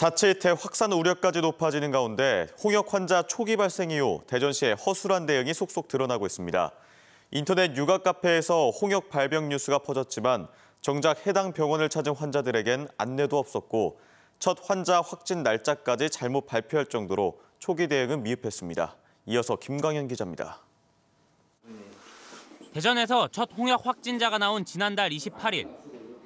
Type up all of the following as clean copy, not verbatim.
자칫해 확산 우려까지 높아지는 가운데 홍역 환자 초기 발생 이후 대전시의 허술한 대응이 속속 드러나고 있습니다. 인터넷 육아 카페에서 홍역 발병 뉴스가 퍼졌지만 정작 해당 병원을 찾은 환자들에겐 안내도 없었고 첫 환자 확진 날짜까지 잘못 발표할 정도로 초기 대응은 미흡했습니다. 이어서 김광현 기자입니다. 대전에서 첫 홍역 확진자가 나온 지난달 28일,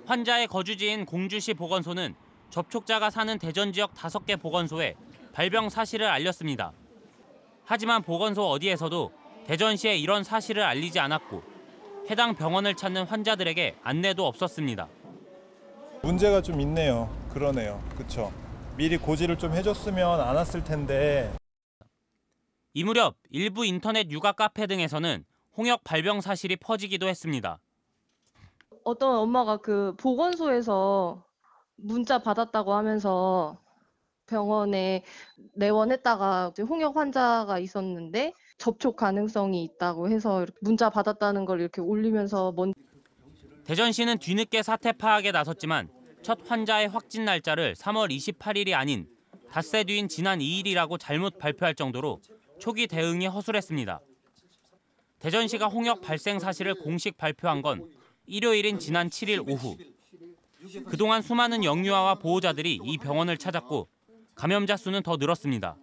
환자의 거주지인 공주시 보건소는 접촉자가 사는 대전 지역 5개 보건소에 발병 사실을 알렸습니다. 하지만 보건소 어디에서도 대전시에 이런 사실을 알리지 않았고 해당 병원을 찾는 환자들에게 안내도 없었습니다. 문제가 좀 있네요. 그러네요. 그렇죠. 미리 고지를 좀 해줬으면 안 왔을 텐데. 이 무렵 일부 인터넷 육아 카페 등에서는 홍역 발병 사실이 퍼지기도 했습니다. 어떤 엄마가 그 보건소에서 문자 받았다고 하면서 병원에 내원했다가 홍역 환자가 있었는데 접촉 가능성이 있다고 해서 이렇게 문자 받았다는 걸 이렇게 올리면서 대전시는 뒤늦게 사태 파악에 나섰지만 첫 환자의 확진 날짜를 3월 28일이 아닌 닷새 뒤인 지난 2일이라고 잘못 발표할 정도로 초기 대응이 허술했습니다. 대전시가 홍역 발생 사실을 공식 발표한 건 일요일인 지난 7일 오후. 그동안 수많은 영유아와 보호자들이 이 병원을 찾았고 감염자 수는 더 늘었습니다.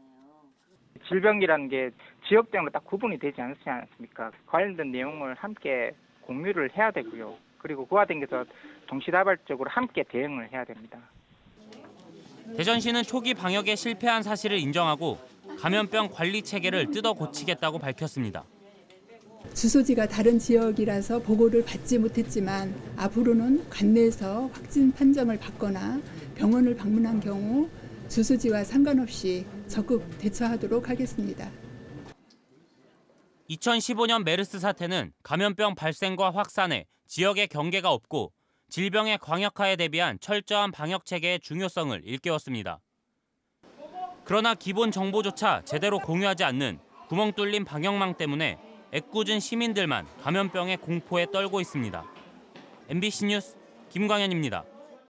질병이라는 게 지역별로 딱 구분이 되지 않지 않습니까? 관련된 내용을 함께 공유를 해야 되고요. 그리고 그와 더불어서 동시다발적으로 함께 대응을 해야 됩니다. 대전시는 초기 방역에 실패한 사실을 인정하고 감염병 관리 체계를 뜯어 고치겠다고 밝혔습니다. 주소지가 다른 지역이라서 보고를 받지 못했지만 앞으로는 관내에서 확진 판정을 받거나 병원을 방문한 경우 주소지와 상관없이 적극 대처하도록 하겠습니다. 2015년 메르스 사태는 감염병 발생과 확산에 지역의 경계가 없고 질병의 광역화에 대비한 철저한 방역 체계의 중요성을 일깨웠습니다. 그러나 기본 정보조차 제대로 공유하지 않는 구멍 뚫린 방역망 때문에 애꿎은 시민들만 감염병의 공포에 떨고 있습니다. MBC 뉴스 김광현입니다.